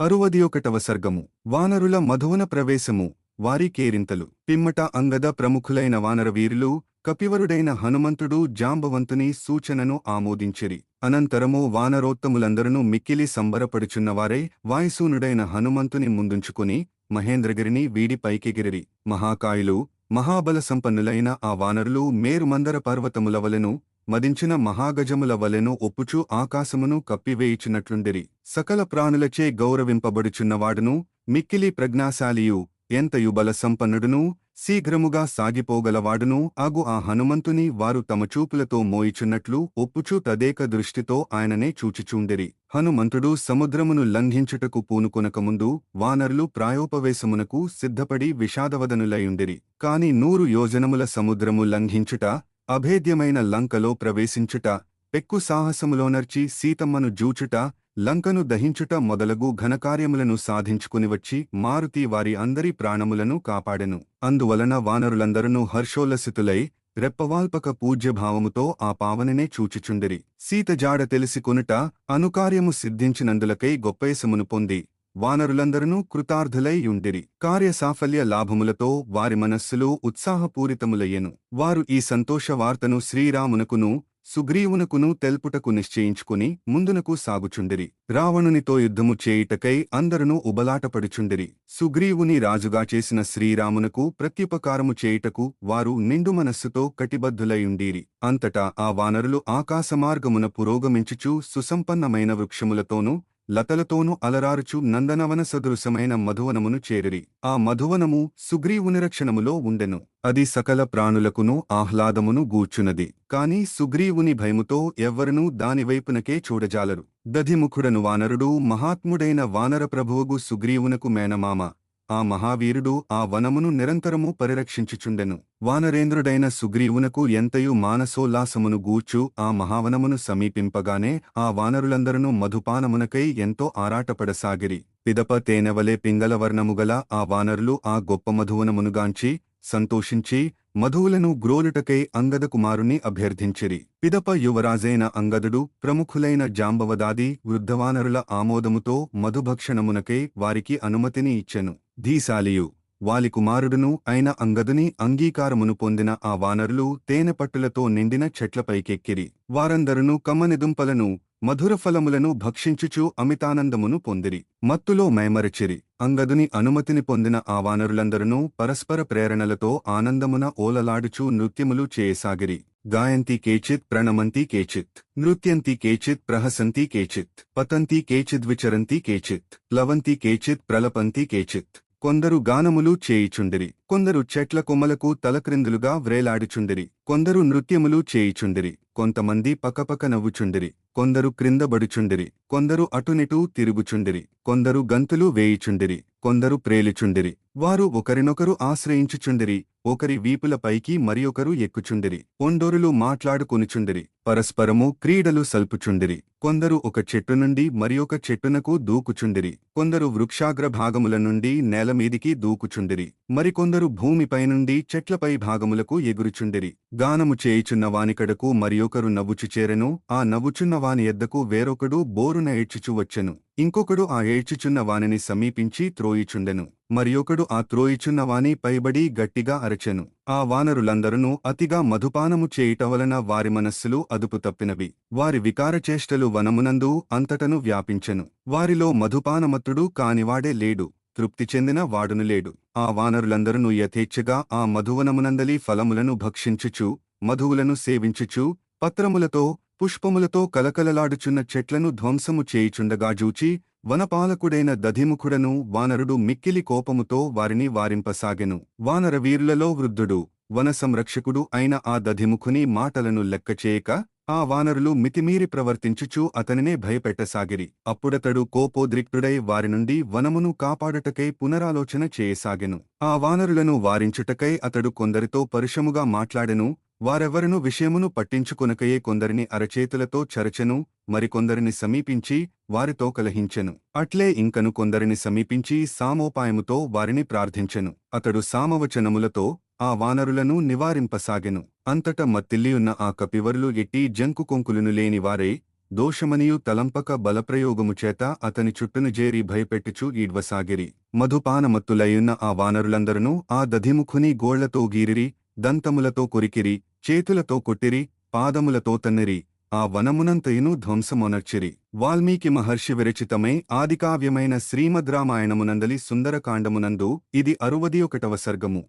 61వ సర్గము వానరుల మధువన ప్రవేశము వారి కేరింతలు పిమ్మట అంగద ప్రముఖులైన వానరవీరులు కపివరుడైన హనుమంతుడు జాంబవంతుని సూచనను ఆమోదించిరి. అనంతరము వానరోత్తములందరూ మిక్కిలి సంబరపడుచున్నవారై వాయుసూనుడైన హనుమంతుని ముందుంచుకుని మహేంద్రగిరిని వీడి పైకెగిరిరి. మహాకాయులు మహాబల సంపన్నులైన ఆ వానరులు మేరుమందర పర్వతముల వలెను మదించిన మహాగజముల వలెను ఒప్పుచూ ఆకాశమును కప్పివేయుచున్నట్లుండిరి. సకల ప్రాణులచే గౌరవింపబడుచున్నవాడును మిక్కిలి ప్రజ్ఞాశాలియు ఎంతయు బల సంపన్నుడును శీఘ్రముగా సాగిపోగలవాడును అగు ఆ హనుమంతుని వారు తమ చూపులతో మోయిచున్నట్లు ఒప్పుచూ తదేక దృష్టితో ఆయననే చూచుచూండిరి. హనుమంతుడు సముద్రమును లంఘించుటకు పూనుకొనకముందు వానరులు ప్రాయోపవేశమునకు సిద్ధపడి విషాదవదనులయుండిరి. కాని 100 యోజనముల సముద్రము లంఘించుట, అభేద్యమైన లంకలో ప్రవేశించుట, పెక్కు సాహసములోనర్చి సీతమ్మను జూచుట, లంకను దహించుట మొదలగు ఘనకార్యములను సాధించుకునివచ్చి మారుతి వారి అందరి ప్రాణములను కాపాడెను. అందువలన వానరులందరూ హర్షోల్లసితులై రెప్పవాల్పక పూజ్యభావముతో ఆ పావననే చూచుచుండిరి. సీత జాడ తెలిసికొనుట అనుకార్యము సిద్ధించినందులకై గొప్పయసమును పొంది వానరులందరూ కృతార్థులై యుండిరి. కార్యసాఫల్య లాభములతో వారి మనస్సులు ఉత్సాహపూరితములయ్యెను. వారు ఈ సంతోష వార్తను శ్రీరామునకును సుగ్రీవునకును తెల్పుటకు నిశ్చయించుకుని ముందునకు సాగుచుండిరి. రావణునితో యుద్ధము చేయుటకై అందరూ ఉబలాటపడుచుండిరి. సుగ్రీవుని రాజుగా చేసిన శ్రీరామునకు ప్రత్యుపకారము చేయుటకు వారు నిండు మనస్సుతో కటిబద్ధులయుండిరి. అంతటా ఆ వానరులు ఆకాశమార్గమున పురోగమించుచూ సుసంపన్నమైన వృక్షములతోనూ లతలతోనూ అలరారుచు నందనవన సదృశమైన మధువనమును చేరిరి. ఆ మధువనము సుగ్రీవుని రక్షణములో ఉండెను. అది సకల ప్రాణులకును ఆహ్లాదమును గూర్చున్నది. కాని సుగ్రీవుని భయముతో ఎవ్వరనూ దానివైపునకే చూడజాలరు. దధిముఖుడను వానరుడు మహాత్ముడైన వానరప్రభువుగు సుగ్రీవునకు మేనమామ. ఆ మహావీరుడు ఆ వనమును నిరంతరము పరిరక్షించుచుండెను. వానరేంద్రుడైన సుగ్రీవునకు ఎంతయు మానసోల్లాసమును గూర్చు ఆ మహావనమును సమీపింపగానే ఆ వానరులందరూ మధుపానమునకై ఎంతో ఆరాటపడసాగిరి. పిదప తేనెవలే పింగళవర్ణముగల ఆ వానరులు ఆ గొప్ప మధువనమునుగాంచి సంతోషించి మధువులను గ్రోలుటకై అంగదకుమారుని అభ్యర్థించిరి. పిదప యువరాజైన అంగదుడు ప్రముఖులైన జాంబవదాది వృద్ధవానరుల ఆమోదముతో మధుభక్షణమునకై వారికి అనుమతిని ఇచ్చెను. ధీశాలియు వాలికుమారుడును అయిన అంగదుని అంగీకారమును పొందిన ఆ వానరులు తేనెపట్టులతో నిండిన చెట్లపైకెక్కిరి. వారందరును కమ్మనిదుంపలను మధురఫలములను భక్షించుచూ అమితానందమును పొందిరి. మత్తులో మైమరచిరి. అంగదుని అనుమతిని పొందిన ఆ వానరులందరూ పరస్పర ప్రేరణలతో ఆనందమున ఓలలాడుచూ నృత్యములు చేయసాగిరి. గాయంతి కేచిత్ ప్రణమంతి కేచిత్ నృత్యంతి కేచిత్ ప్రహసంతి కేచిత్ పతంతి కేచిద్విచరంతి కేచిత్ ప్లవంతి కేచిత్ ప్రలపంతి కేచిత్. కొందరు గానములు చేయిచుండిరి. కొందరు చెట్ల కొమ్మలకు తలక్రిందులుగా వ్రేలాడుచుండిరి. కొందరు నృత్యములు చేయిచుండిరి. కొంతమంది పకపక నవ్వుచుండిరి. కొందరు క్రిందబడుచుండిరి. కొందరు అటునిటూ తిరుగుచుండిరి. కొందరు గంతులు వేయిచుండిరి. కొందరు ప్రేలుచుండిరి. వారు ఒకరినొకరు ఆశ్రయించుచుండిరి. ఒకరి వీపుల పైకి మరియొకరు ఎక్కుచుండిరి. ఒండోరులు మాట్లాడుకొనుచుండిరి. పరస్పరము క్రీడలు సల్పుచుండిరి. కొందరు ఒక చెట్టు నుండి మరియొక చెట్టునకు దూకుచుండిరి. కొందరు వృక్షాగ్ర భాగముల నుండి నేలమీదికి దూకుచుండిరి. మరికొందరు భూమిపైనుండి చెట్లపై భాగములకు ఎగురుచుండిరి. గానము చేయుచున్న వానికడకు మరియొకరు నవ్వుచుచేరెను. ఆ నవ్వుచున్న వాని ఎద్దకు వేరొకడు బోరున ఏడ్చుచు వచ్చెను. ఇంకొకడు ఆ ఏడ్చుచున్న వానిని సమీపించి త్రోయిచుండెను. మరియొకడు ఆ త్రోయిచున్న వాని పైబడి గట్టిగా అరచెను. ఆ వానరులందరూ అతిగా మధుపానము చేయుట వలన వారి మనస్సులు అదుపు తప్పినవి. వారి వికారచేష్టలు వనమునందు అంతటను వ్యాపించెను. వారిలో మధుపానమత్తుడు కానివాడే లేడు, తృప్తి చెందిన వాడును లేడు. ఆ వానరులందరూ యథేచ్ఛగా ఆ మధువనమునందలి ఫలములను భక్షించుచు మధువులను సేవించుచు పత్రములతో పుష్పములతో కలకలలాడుచున్న చెట్లను ధ్వంసము చేయుచుండగా జూచి వనపాలకుడైన దధిముఖుడను వానరుడు మిక్కిలి కోపముతో వారిని వారింపసాగెను. వానరవీరులలో వృద్ధుడు వన సంరక్షకుడు అయిన ఆ దధిముఖుని మాటలను లెక్కచేయక ఆ వానరులు మితిమీరి ప్రవర్తించుచూ అతనినే భయపెట్టసాగిరి. అప్పుడతడు కోపోద్రిక్తుడై వారి నుండి వనమును కాపాడుటకై పునరాలోచన చేయసాగెను. ఆ వానరులను వారించుటకై అతడు కొందరితో పరుషముగా మాట్లాడెను. వారెవరను విషయమును పట్టించుకొనకయే కొందరిని అరచేతులతో చరచెను. మరికొందరిని సమీపించి వారితో కలహించెను. అట్లే ఇంకను కొందరిని సమీపించి సామోపాయముతో వారిని ప్రార్థించెను. అతడు సామవచనములతో ఆ వానరులను నివారింపసాగెను. అంతట మత్తిల్లియున్న ఆ కపివరులు ఎట్టి జంకుకొంకులును లేనివారై దోషమనియు తలంపక బలప్రయోగము చేత అతని చుట్టును జేరి భయపెట్టుచు ఈడ్వసాగిరి. మధుపానమత్తులయున్న ఆ వానరులందరూ ఆ దధిముఖుని గోళ్లతో గీరిరి, దంతములతో కొరికిరి, చేతులతో కొట్టిరి, పాదములతో తన్నిరి, ఆ వనమునంతయును ధ్వంసమొనర్చిరి. వాల్మీకి మహర్షి విరచితమై ఆదికావ్యమైన శ్రీమద్ రామాయణమునందలి సుందరకాండమునందు ఇది 61వ సర్గము.